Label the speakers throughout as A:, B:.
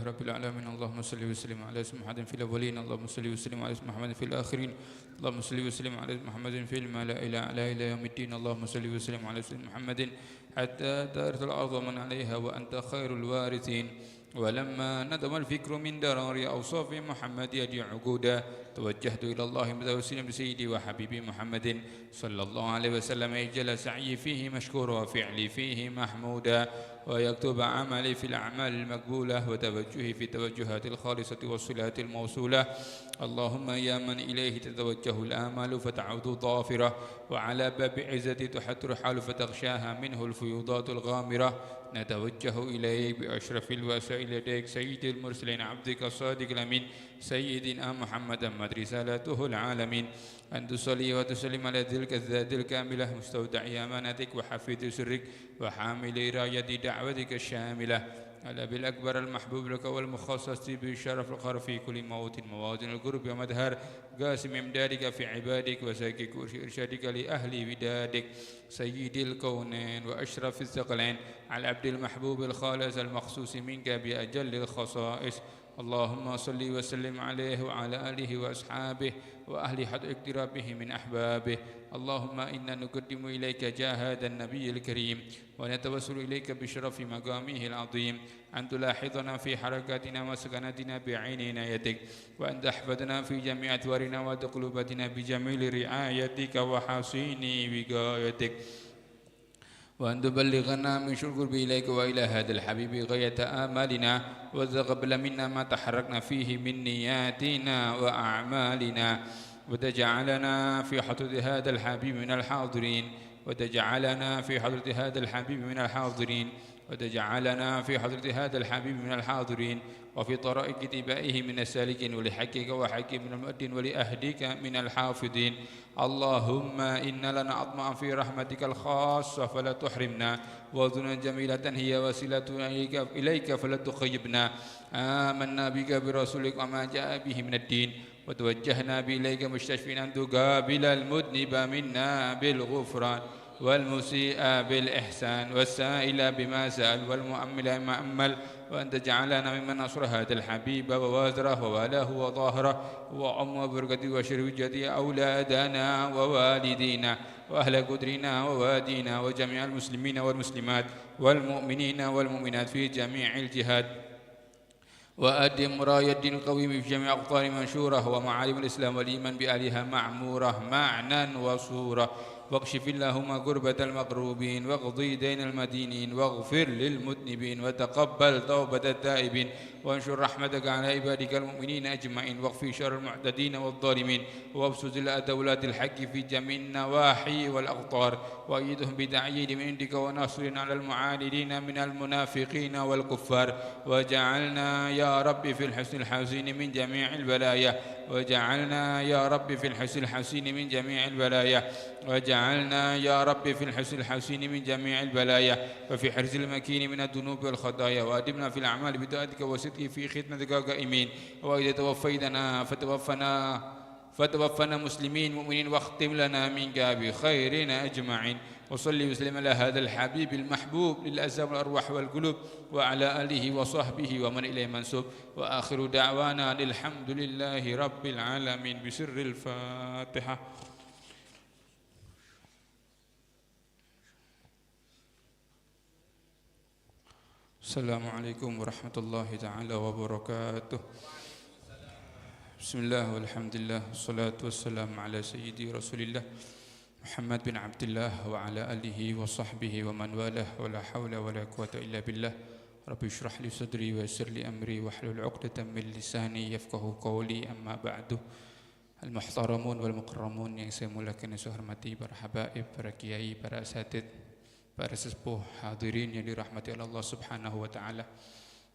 A: رب العالمين. اللهم صل وسلم على سيدنا محمد في الأولين، اللهم صل وسلم على سيدنا محمد في الآخرين، اللهم صل وسلم على سيدنا محمد في الملأ إلى يوم الدين. اللهم صل وسلم على سيدنا محمد حتى ترث الأرض ومن عليها وأنت خير الوارثين. ولما ندم الفكر من درار أوصاف محمد يدي عقودا، توجهت إلى الله متوسلا بسيدي وحبيبي محمد صلى الله عليه وسلم، يجعل سعي فيه مشكورا وفعلي فيه محمودا، ويكتب عملي في الأعمال المقبولة، وتوجهي في التوجهات الخالصة والصلات الموصولة. اللهم يا من إليه تتوجه الآمال فتعود ضافرة، وعلى باب عزة تحت رحال فتغشاها منه الفيوضات الغامرة، نتوجه إليك بأشرف الوسائل لديك سيد المرسلين عبدك الصادق الأمين سيدنا محمد أمت رسالته العالمين، أن تصلي وتسلم على تلك الذات الكاملة مستودع أمانتك وحفيظ سرك وحامل راية دعوتك الشاملة، على بالأكبر المحبوب لك والمخصص بالشرف الخر في كل موت مواطن القرب ومدهر قاسم إمدادك في عبادك وساكك إرشادك لأهل ودادك سيد الكونين وأشرف الثقلين، على عبد المحبوب الخالص المخصوص منك بأجل الخصائص. اللهم صل وسلم عليه وعلى آله وأصحابه وأهل حد اقترابه من أحبابه. اللهم إنا نقدم إليك جاه هذا النبي الكريم، ونتوسل إليك بشرف مقامه العظيم، أن تلاحظنا في حركاتنا وسكناتنا بعين عنايتك، وأن تحفظنا في جميع أطوارنا وتقلباتنا بجميل رعايتك وحصين وقايتك، وأن تبلغنا من شكر إليك وإلى هذا الحبيب غاية آمالنا، وتقبل منا ما تحركنا فيه من نياتنا وأعمالنا، وتجعلنا في حضرة هذا الحبيب من الحاضرين، وتجعلنا في حضرة هذا الحبيب من الحاضرين، وتجعلنا في حضرة هذا الحبيب من الحاضرين، وفي طرائق اتباعه من السالكين، ولحقك وحق من المؤدين، ولأهدك من الحافظين. اللهم إن لنا عظما في رحمتك الخاصة فلا تحرمنا، وأذنا جميلة هي وسيلة إليك فلا تخيبنا. آمنا بك برسولك وما جاء به من الدين، وتوجهنا بإليك مستشفين أن تقابل المذنب منا بالغفران، والمسيء بالإحسان، والسائل بما سأل، والمؤمل ما أمل، وأن تجعلنا ممن نصر هذا الحبيب ووازره ووالاه وظاهره وعم بركته وشروجته أولادنا ووالدينا وأهل قدرنا ووادينا وجميع المسلمين والمسلمات والمؤمنين والمؤمنات في جميع الجهات، وأدم راية الدين القويم في جميع أقطار منشورة، ومعالم الإسلام والإيمان بأهلها معمورة معنى وصورة، واكشف اللهم كربة المقروبين، واقضي دين المدينين، واغفر للمذنبين، وتقبل توبة التائبين، وانشر رحمتك على عبادك المؤمنين أجمعين، واغفر شر المعتدين والظالمين، وابسط دولة الحق في جميع النواحي والأقطار، وأيدهم بتأييد من عندك ونصر على المعاندين من المنافقين والكفار، وجعلنا يا رب في الحسن الحسين من جميع البلايا، وجعلنا يا رب في الحسن الحسين من جميع البلايا، وجعلنا يا رب في الحسن الحسين من جميع البلايا، وفي حرز المكين من الذنوب والخطايا، وأدمنا في الأعمال بطاعتك وصدق في خدمتك قائمين، وإذا توفيتنا فتوفنا مسلمين مؤمنين، واختم لنا منك بخير أجمعين. وصلي وسلم على هذا الحبيب المحبوب للأزام والأرواح والقلوب، وعلى آله وصحبه ومن إليه منسوب، وآخر دعوانا الحمد لله رب العالمين بسر الفاتحة. السلام عليكم ورحمة الله تعالى وبركاته. بسم الله والحمد لله والصلاة والسلام على سيدي رسول الله محمد بن عبد الله وعلى آله وصحبه ومن والاه، ولا حول ولا قوة إلا بالله. رب اشرح لي صدري ويسر لي أمري واحلل عقدة من لساني يفقه قولي. أما بعد. Al-muhtaramun wal mukarramun yang saya muliakan dan saya hormati, para habaib, para kiai, para asatid, para sesepuh, hadirin yang dirahmati oleh Allah Subhanahu wa taala.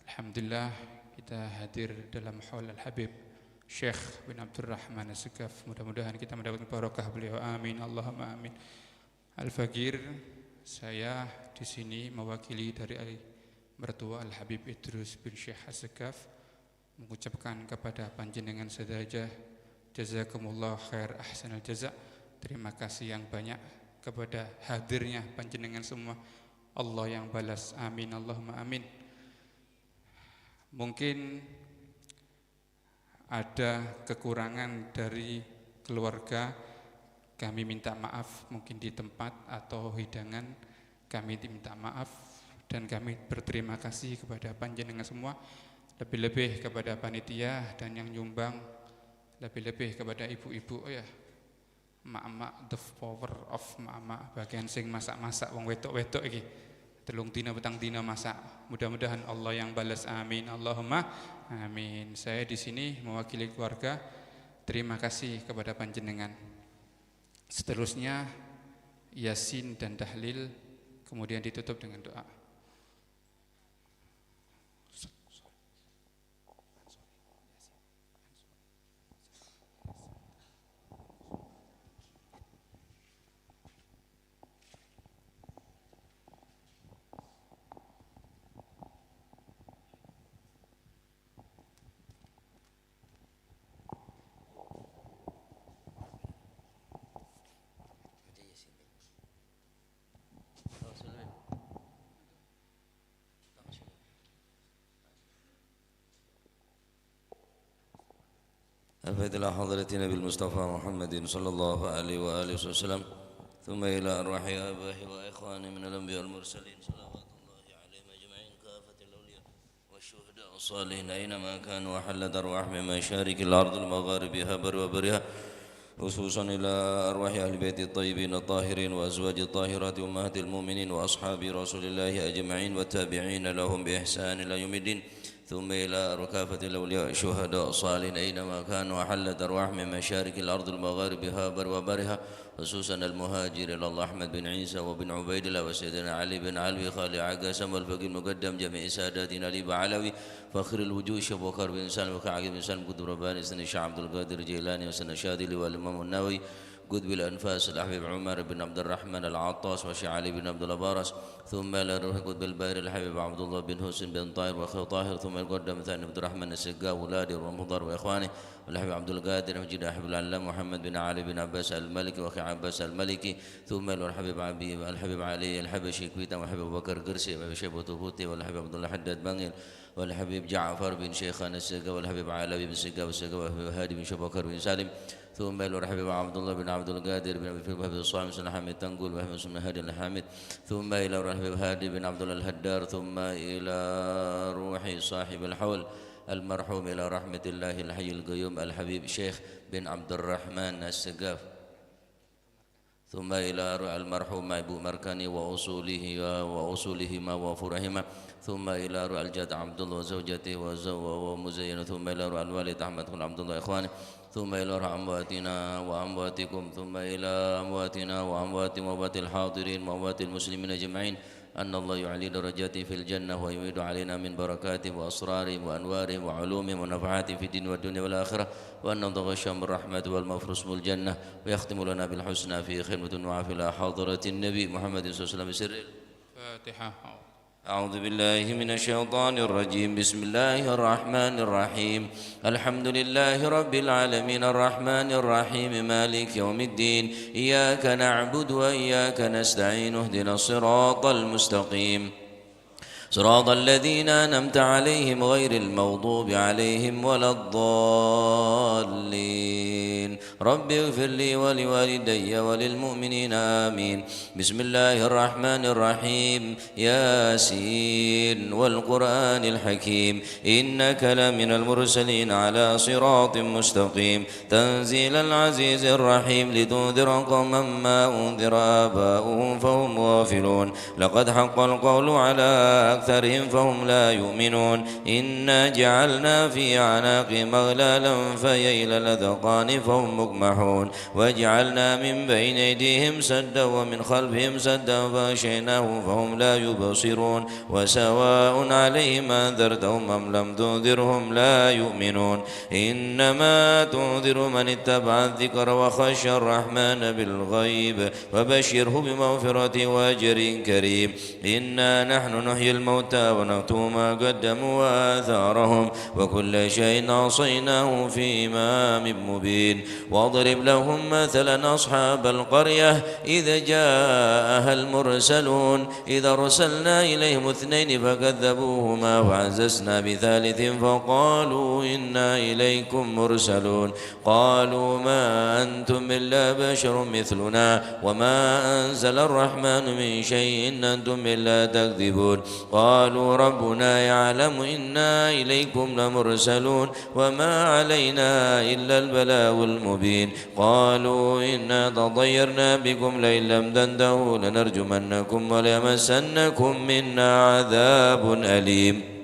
A: Alhamdulillah kita hadir dalam haul Al-Habib Syekh bin Abdul Rahman As-Sekaf. Mudah-mudahan kita mendapatkan barokah beliau. Amin Allahumma amin. Al-Fakir, saya di sini mewakili dari mertua Al-Habib Idrus bin Syekh As-Sekaf mengucapkan kepada panjenengan sederajah jazakumullah khair ahsanal jaza. Terima kasih yang banyak kepada hadirnya panjenengan semua. Allah yang balas. Amin Allahumma amin. Mungkin ada kekurangan dari keluarga, kami minta maaf mungkin di tempat atau hidangan, kami minta maaf dan kami berterima kasih kepada panjenengan semua, lebih-lebih kepada panitia dan yang nyumbang, lebih-lebih kepada ibu-ibu ya, mak-mak, the power of mak-mak bagian sing masak-masak wong wedok-wedok iki. Telung dina petang dina masak. Mudah-mudahan Allah yang balas. Amin. Allahumma amin. Saya di sini mewakili keluarga. Terima kasih kepada panjenengan. Seterusnya Yasin dan tahlil, kemudian ditutup dengan doa.
B: الفاتحة إلى حضرة نبي المصطفى محمد صلى الله عليه وآله وسلم ثم إلى أرواح آبائه وإخوانه من الأنبياء والمرسلين صلوات الله عليهم أجمعين كافة الأولياء والشهداء الصالحين أينما كانوا وحلت أرواح من مشارق الأرض المغاربها بر وبرها خصوصا إلى أرواح أهل بيت الطيبين الطاهرين وأزواج الطاهرات أمهات المؤمنين وأصحاب رسول الله أجمعين والتابعين لهم بإحسان إلى يوم الدين ثم إلى ركافة الأولياء الشهداء الصالحين أينما كانوا وحلت أرواح من مشارق الأرض المغاربها بر وبرها خصوصا المهاجر إلى الله أحمد بن عيسى وبن عبيد الله وسيدنا علي بن علوي خالي عقاسم والفقيه المقدم جميع ساداتنا لي بعلوي فخر الوجوه شيخ بكر بن سالم وكعب بن سالم قطب رباني سيدنا الشيخ عبد القادر الجيلاني وسيدنا شاذلي والإمام النووي قطب الأنفاس الحبيب عمر بن عبد الرحمن العطاس وشيخ علي بن عبد الأبارس ثم إلى روح قطب الباهر الحبيب عبد الله بن حسين بن طاهر وأخي طاهر ثم القدم ثاني عبد الرحمن السقا ولادي ومضر وإخوانه والحبيب عبد القادر مجيد أحب العلام محمد بن علي بن عباس الملكي وأخي عباس الملكي ثم إلى الحبيب علي الحبشي كويتا وحبيب أبو بكر قرسي وأبي شيبة طوفوتي والحبيب عبد الله حداد بنغيل والحبيب جعفر بن شيخان السقا والحبيب علوي بن سقا والسقا والحبيب هادي بن شبكر بن سالم ثم إلى الحبيب عبد الله بن عبد القادر بن أبي وهب الصائم سنة حامد تنقل وهب سنة هادي الحامد ثم إلى الحبيب هادي بن عبد الله الهدار ثم إلى روح صاحب الحول المرحوم إلى رحمة الله الحي القيوم الحبيب شيخ بن عبد الرحمن السقاف ثم إلى المرحوم أبو مركاني وأصولهما وفرهما ثم إلى روح الجد عبد الله وزوجته ومزين ثم إلى روح الوالد أحمد بن عبد الله إخوانه ثم إلى روح أمواتنا وأمواتكم ثم إلى أمواتنا وأموات الحاضرين وأموات المسلمين أجمعين أن الله يعلي درجاته في الجنة ويميد علينا من بركاته وأسراره وأنواره وعلومه ونفعاته في الدين والدنيا والآخرة وأن نتغشى من رحمة والمغفر اسم الجنة ويختم لنا بالحسنى في خدمة وعافية حاضرة النبي محمد صلى الله عليه وسلم بسر
A: الفاتحة.
B: أعوذ بالله من الشيطان الرجيم بسم الله الرحمن الرحيم الحمد لله رب العالمين الرحمن الرحيم مالك يوم الدين إياك نعبد وإياك نستعين اهدنا الصراط المستقيم صراط الذين أنعمت عليهم غير المغضوب عليهم ولا الضالين رب اغفر لي ولوالدي وللمؤمنين آمين بسم الله الرحمن الرحيم ياسين والقرآن الحكيم إنك لمن المرسلين على صراط مستقيم تنزيل العزيز الرحيم لتنذر قوما ما أنذر آباؤهم فهم غافلون لقد حق القول على أكثرهم فهم لا يؤمنون إنا جعلنا في أعناقهم أغلالا فهي إلى الأذقان فهم مقمحون وجعلنا من بين أيديهم سدا ومن خلفهم سدا فغشيناهم فهم لا يبصرون وسواء عليهم أنذرتهم أم لم تنذرهم لا يؤمنون إنما تنذر من اتبع الذكر وخشى الرحمن بالغيب وبشره بمغفرة وأجر كريم إنا نحن نحيي الموتى ونكتب ما قدموا وآثارهم وكل شيء أحصيناه في إمام مبين واضرب لهم مثلا أصحاب القرية إذ جاءها المرسلون إذا أرسلنا إليهم 2 فكذبوهما فعززنا بثالث فقالوا إنا إليكم مرسلون قالوا ما أنتم إلا بشر مثلنا وما أنزل الرحمن من شيء إن أنتم إلا تكذبون قالوا ربنا يعلم إنا إليكم لمرسلون وما علينا إلا البلاغ المبين قالوا إنا تطيرنا بكم لئن لم تنتهوا لنرجمنكم وليمسنكم منا عذاب أليم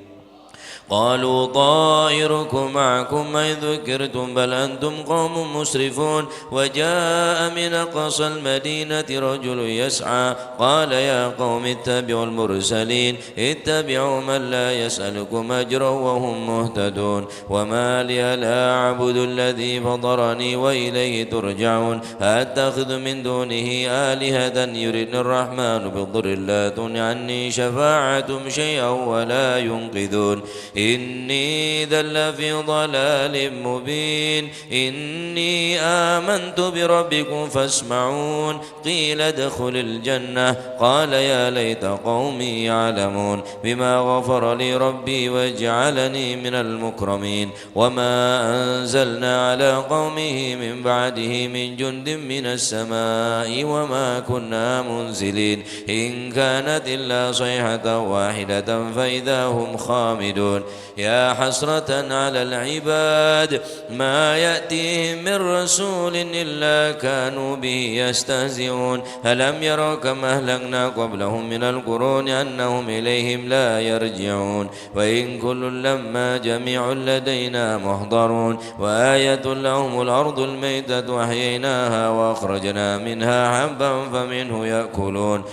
B: قالوا طائركم معكم إذ ذكرتم بل أنتم قوم مسرفون وجاء من أقصى المدينة رجل يسعى قال يا قوم اتبعوا المرسلين اتبعوا من لا يسألكم أجرا وهم مهتدون وما لي لا أعبد الذي فطرني وإليه ترجعون أتخذ من دونه آلهة يردني الرحمن بضر لا تغن عني شفاعتهم شيئا ولا ينقذون إني إذا لفي ضلال مبين إني آمنت بربكم فاسمعون قيل ادخل الجنة قال يا ليت قومي يعلمون بما غفر لي ربي وجعلني من المكرمين وما أنزلنا على قومه من بعده من جند من السماء وما كنا منزلين إن كانت إلا صيحة واحدة فإذا هم خامدون يا حسرة على العباد ما يأتيهم من رسول إلا كانوا به يستهزئون ألم يروا كم أهلكنا قبلهم من القرون أنهم إليهم لا يرجعون وإن كل لما جميع لدينا محضرون وآية لهم الأرض الميتة وأحييناها وأخرجنا منها حبا فمنه يأكلون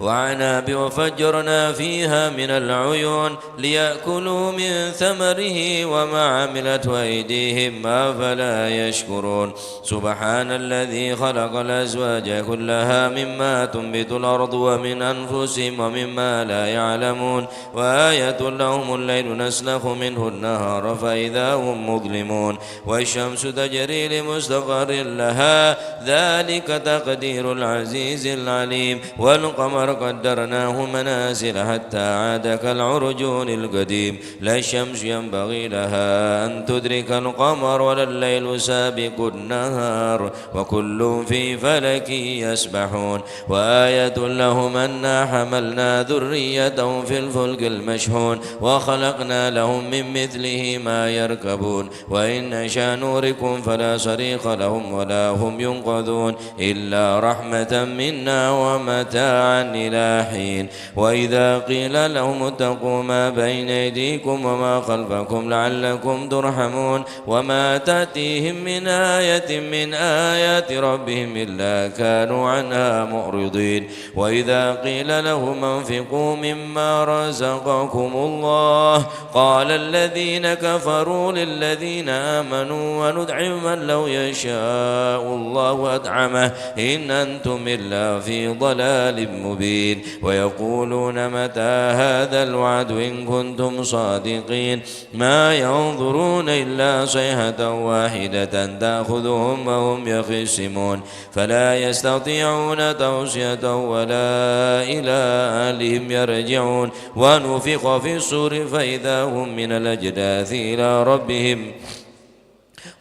B: وعناب وفجرنا فيها من العيون ليأكلوا من ثمره وما عملته أيديهم أفلا يشكرون سبحان الذي خلق الأزواج كلها مما تنبت الأرض ومن أنفسهم ومما لا يعلمون وآية لهم الليل نسلخ منه النهار فإذا هم مظلمون والشمس تجري لمستقر لها ذلك تقدير العزيز العليم والقمر قدرناه منازل حتى عاد كالعرجون القديم لا الشمس ينبغي لها أن تدرك القمر ولا الليل سابق النهار وكل في فلك يسبحون وآية لهم أنا حملنا ذريتهم في الفلك المشحون وخلقنا لهم من مثله ما يركبون وإن نشاء نوركم فلا صريخ لهم ولا هم ينقذون إلا رحمة منا ومتاعا إلى حين وإذا قيل لهم اتقوا ما بين أيديكم وما خلفكم لعلكم ترحمون وما تأتيهم من آية من آيات ربهم إلا كانوا عنها معرضين وإذا قيل لهم انفقوا مما رزقكم الله قال الذين كفروا للذين آمنوا وندعم من لو يشاء الله أدعمه إن أنتم إلا في ضلال مبين ويقولون متى هذا الوعد إن كنتم صادقين ما ينظرون إلا صيحة واحدة تأخذهم وهم يخصمون فلا يستطيعون توصية ولا إلى أهلهم يرجعون ونفخ في الصور فإذا هم من الأجداث إلى ربهم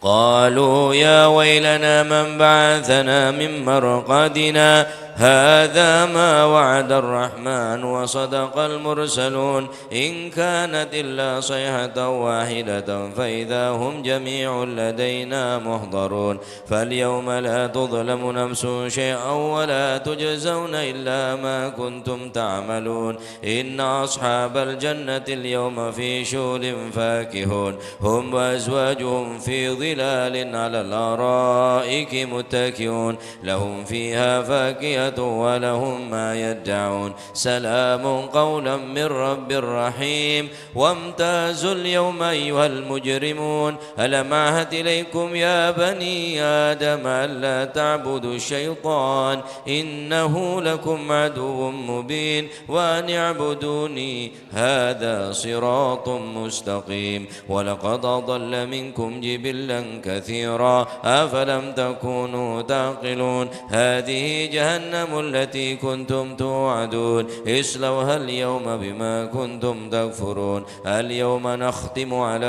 B: قالوا يا ويلنا من بعثنا من مرقدنا هذا ما وعد الرحمن وصدق المرسلون إن كانت إلا صيحة واحدة فإذا هم جميع لدينا محضرون فاليوم لا تظلم نفس شيئا ولا تجزون إلا ما كنتم تعملون إن أصحاب الجنة اليوم في شغل فاكهون هم وأزواجهم في ظلال على الأرائك متكئون لهم فيها فاكهة صيحة ولهم ما يدعون سلام قولا من رب رحيم وامتازوا اليوم أيها المجرمون ألم أعهد إليكم يا بني آدم ألا تعبدوا الشيطان إنه لكم عدو مبين وأن اعبدوني هذا صراط مستقيم ولقد أضل منكم جبلا كثيرا أفلم تكونوا تعقلون هذه جهنم التي كنتم توعدون اصلوها اليوم بما كنتم تكفرون اليوم نختم على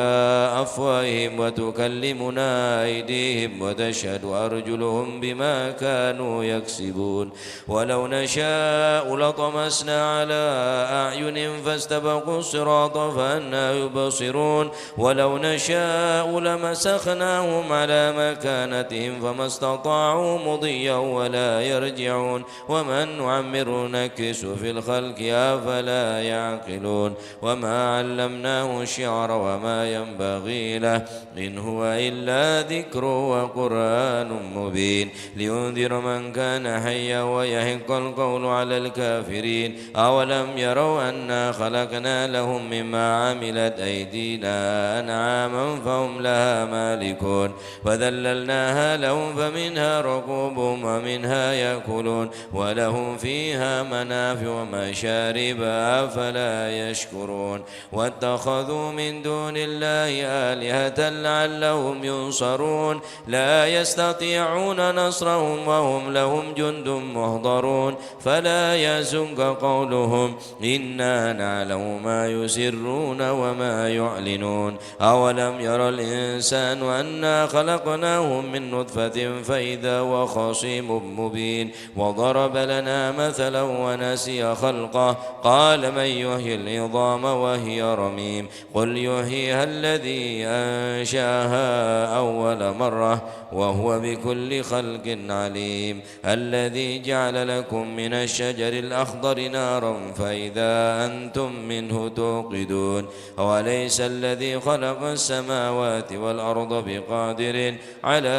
B: أفواههم وتكلمنا أيديهم وتشهد أرجلهم بما كانوا يكسبون ولو نشاء لطمسنا على أعين فاستبقوا الصراط فأنى يبصرون ولو نشاء لمسخناهم على مكانتهم فما استطاعوا مضيا ولا يرجعون ومن نعمر نكس في الخلق أفلا يعقلون وما علمناه الشعر وما ينبغي له إن هو إلا ذكر وقرآن مبين لينذر من كان حيا ويحق القول على الكافرين أولم يروا أنا خلقنا لهم مما عملت أيدينا أنعاما فهم لها مالكون وذللناها لهم فمنها ركوبهم ومنها يأكلون ولهم فيها منافع ومشارب أفلا يشكرون واتخذوا من دون الله آلهة لعلهم ينصرون لا يستطيعون نصرهم وهم لهم جند محضرون فلا يحزنك قولهم إنا نعلم ما يسرون وما يعلنون أولم يرى الإنسان أنا خلقناهم من نطفة فإذا هو خصيم مبين وضرب لنا مثلا ونسي خلقه قال من يحيي العظام وهي رميم قل يحييها الذي أنشأها أول مرة وهو بكل خلق عليم الذي جعل لكم من الشجر الأخضر نارا فإذا أنتم منه توقدون أوليس الذي خلق السماوات والأرض بقادر على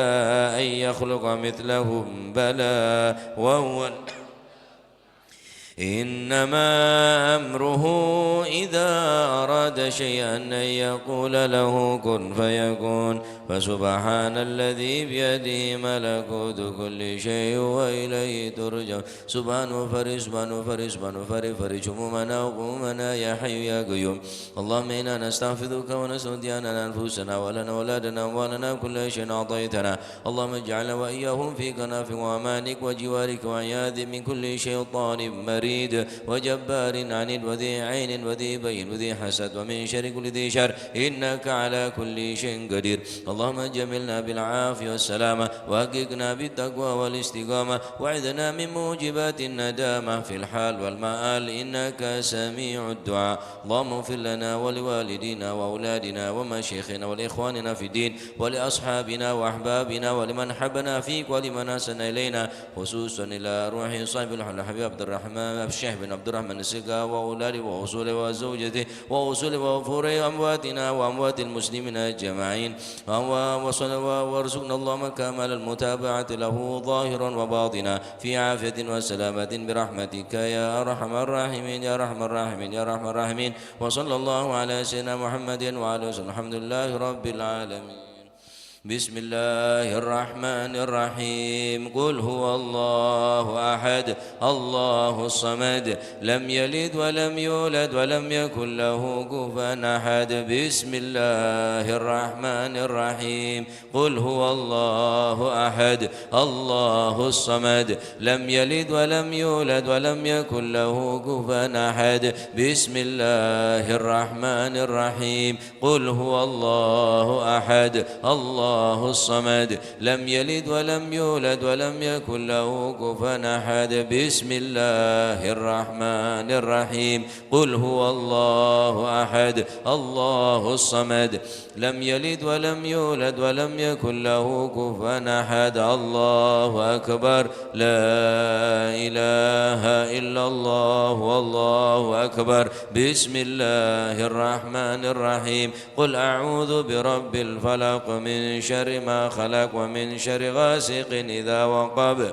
B: أن يخلق مثلهم بلى وهو إنما أمره إذا أراد شيئا أن يقول له كن فيكون فسبحان الذي بيده ملكوت كل شيء وإليه ترجع سبحانه فرج همومنا وغمومنا يا حي يا قيوم اللهم إنا نستغفرك ونستودعنا أنفسنا ولنا أولادنا أموالنا كل شيء أعطيتنا اللهم اجعلنا وإياهم في كناف وأمانك وجوارك وعياذ من كل شيطان مريد وجبار عنيد وذي عين وذي بين وذي حسد ومن شر كل ذي شر إنك على كل شيء قدير اللهم جملنا بالعافية والسلامة وحققنا بالتقوى والاستقامة وعذنا من موجبات الندامة في الحال والمآل إنك سميع الدعاء اللهم اغفر لنا ولوالدينا وأولادنا ومشايخنا ولإخواننا في الدين ولأصحابنا وأحبابنا ولمن حبنا فيك ولمن أحسن إلينا خصوصا إلى روح صاحب الحبيب عبد الرحمن الشيخ بن عبد الرحمن السقا وأولاده وأصوله وزوجته وأصوله وفوره أمواتنا وأموات المسلمين أجمعين وارزقنا اللهم كامل المتابعة له ظاهرا وباطنا في عافية وسلامة برحمتك يا أرحم الراحمين يا أرحم الراحمين يا أرحم الراحمين وصلى الله على سيدنا محمد وعلى وسلم الحمد لله رب العالمين بسم الله الرحمن الرحيم قل هو الله أحد الله الصمد لم يلد ولم يولد ولم يكن له كفوا أحد بسم الله الرحمن الرحيم قل هو الله أحد الله الصمد لم يلد ولم يولد ولم يكن له كفوا أحد بسم الله الرحمن الرحيم قل هو الله أحد الله الصمد لم يلد ولم يولد ولم يكن له كفوا أحد بسم الله الرحمن الرحيم قل هو الله أحد الله الصمد لم يلد ولم يولد ولم يكن له كفوا أحد الله أكبر لا إله إلا الله والله أكبر بسم الله الرحمن الرحيم قل أعوذ برب الفلق من شر ما خلق ومن شر غاسق إذا وقب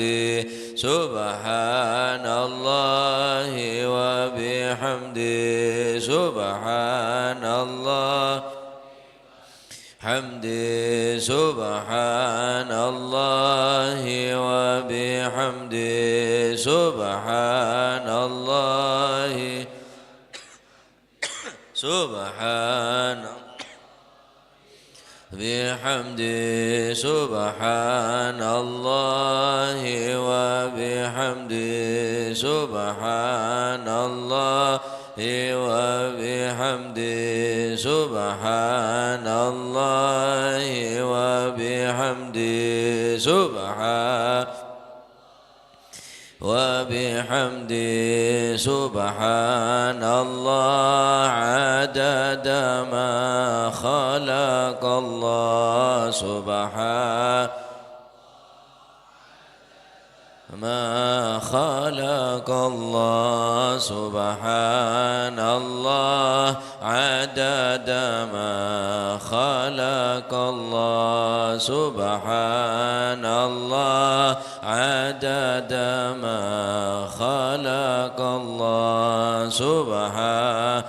B: سبحان الله وبحمده سبحان الله حمدي سبحان الله وبحمده سبحان الله سبحان بحمده سبحان الله وبحمده سبحان الله وبحمده سبحان الله وبحمده وبحمده سبحان الله عدد ما خلق الله سبحان ما خلق الله سبحان الله عدد ما خلق الله سبحان الله عدد ما خلق الله سبحان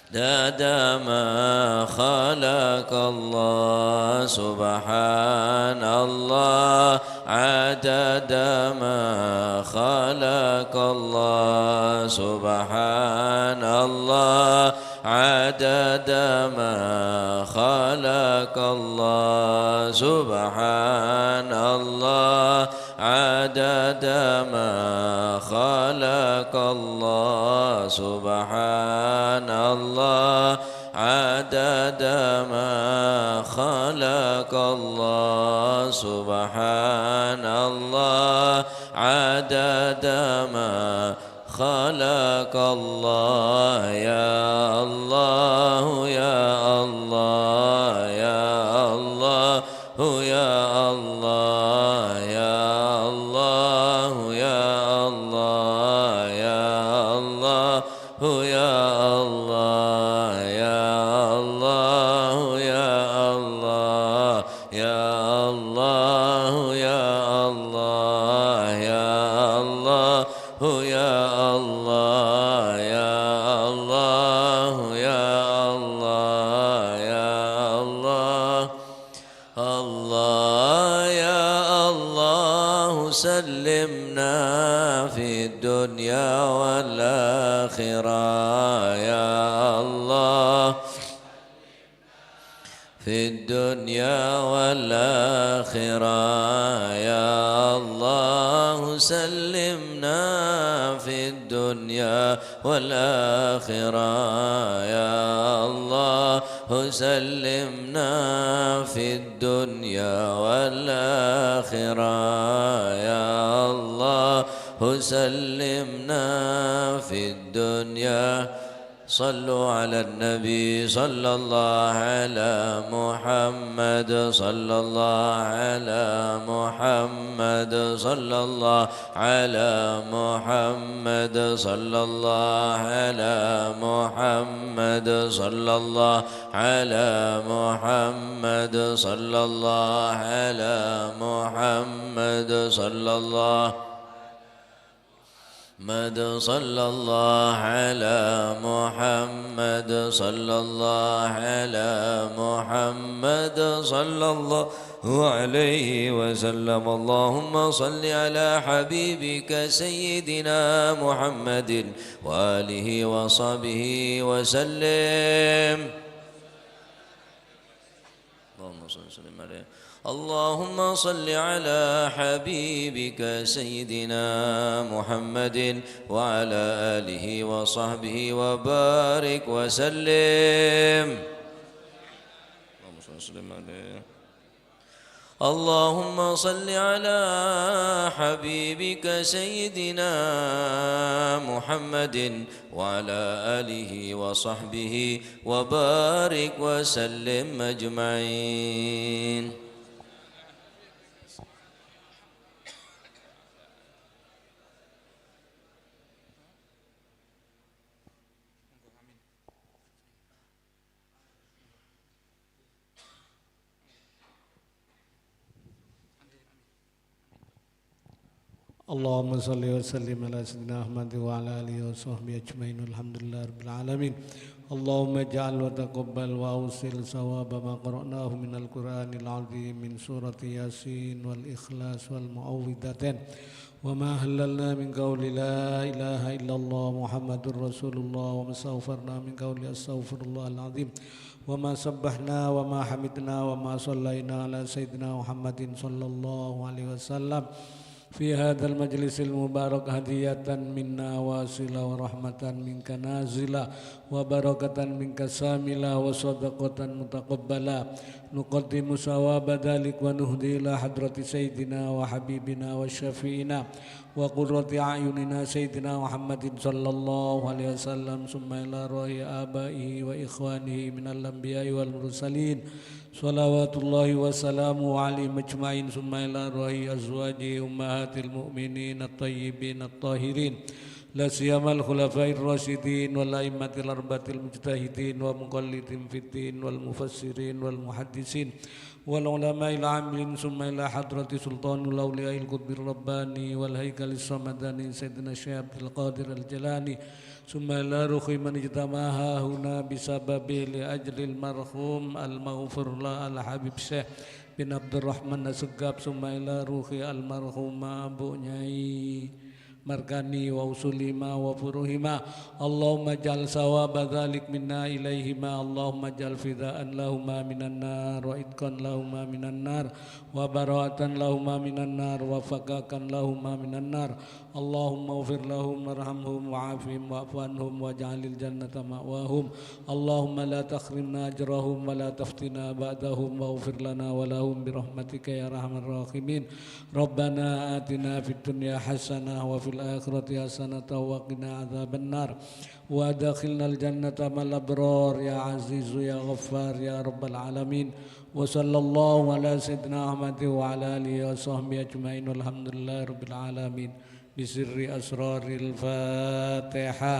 B: عدد ما خلق الله سبحان الله عدد ما خلق الله سبحان الله عدد ما خلق الله سبحان الله عدد ما خلق الله سبحان الله عدد ما خلق الله سبحان الله عدد ما خلق الله يا الله يا الله يا الله يا الله يا الله يا الله يا الله يا الله يا الله يا الله يا الله يا الله يا الله يا الله يا الله يا الله يا الله الله يا الله سلمنا في الدنيا والآخرة يا الله في الدنيا والآخرة يا الله سلمنا في الدنيا والآخرة يا الله سلمنا في الدنيا والآخرة يا الله سلمنا في الدنيا صلوا على النبي صلى الله على محمد صلى الله على محمد صلى الله على محمد صلى الله على محمد صلى الله على محمد صلى الله على محمد صلى الله محمد صلى الله على محمد صلى الله على محمد صلى الله عليه وسلم اللهم صل على حبيبك سيدنا محمد وآله وصحبه وسلم اللهم صل وسلم عليه اللهم صل على حبيبك سيدنا محمد وعلى آله وصحبه وبارك وسلم اللهم صل وسلم عليه اللهم صل على حبيبك سيدنا محمد وعلى آله وصحبه وبارك وسلم أجمعين
C: اللهم صل وسلم على سيدنا أحمد وعلى آله وصحبه أجمعين والحمد لله رب العالمين. اللهم اجعل وتقبل وأوصل ثواب ما قرأناه من القرآن العظيم من سورة ياسين والإخلاص والمعوذتين وما هللنا من قول لا إله إلا الله محمد رسول الله وما استغفرنا من قول أستغفر الله العظيم وما سبحنا وما حمدنا وما صلينا على سيدنا محمد صلى الله عليه وسلم في هذا المجلس المبارك هدية منا واصلة ورحمة منك نازلة وبركة منك ساملة وصدقة متقبلة نقدم ثواب ذلك ونهدي إلى حضرة سيدنا وحبيبنا وشفينا وقرة أعيننا سيدنا محمد صلى الله عليه وسلم ثم إلى روح آبائه وإخوانه من الأنبياء والمرسلين صلوات الله وسلامه عليهم أجمعين ثم إلى روح أزواجه أمهات المؤمنين الطيبين الطاهرين لا سيما الخلفاء الراشدين والأئمة الأربعة المجتهدين ومقلدين في الدين والمفسرين والمحدثين والعلماء العاملين ثم إلى حضرة سلطان الأولياء القطب الرباني والهيكل الصمداني سيدنا الشيخ عبد القادر الجيلاني ثم إلى روح من اجتمعها هنا بسببه لأجل المرحوم المغفور له الحبيب الشيخ بن عبد الرحمن السقاب ثم إلى روح المرحوم أبو نعي مركاني ووصولهما وفروهما اللهم اجعل ثواب ذلك منا إليهما اللهم اجعل فداء لهما من النار وإتقا لهما من النار وبراءة لهما من النار وفكاكا لهما من النار اللهم اغفر لهم وارحمهم وعافهم واعف عنهم واجعل الجنة مأواهم اللهم لا تحرمنا أجرهم ولا تفتنا بعدهم واغفر لنا ولهم برحمتك يا أرحم الراحمين ربنا آتنا في الدنيا حسنة وفي الآخرة حسنة وقنا عذاب النار وأدخلنا الجنة مع الأبرار يا عزيز يا غفار يا رب العالمين وصلى الله على سيدنا محمد وعلى آله وصحبه أجمعين والحمد لله رب العالمين بسر أسرار الفاتحة.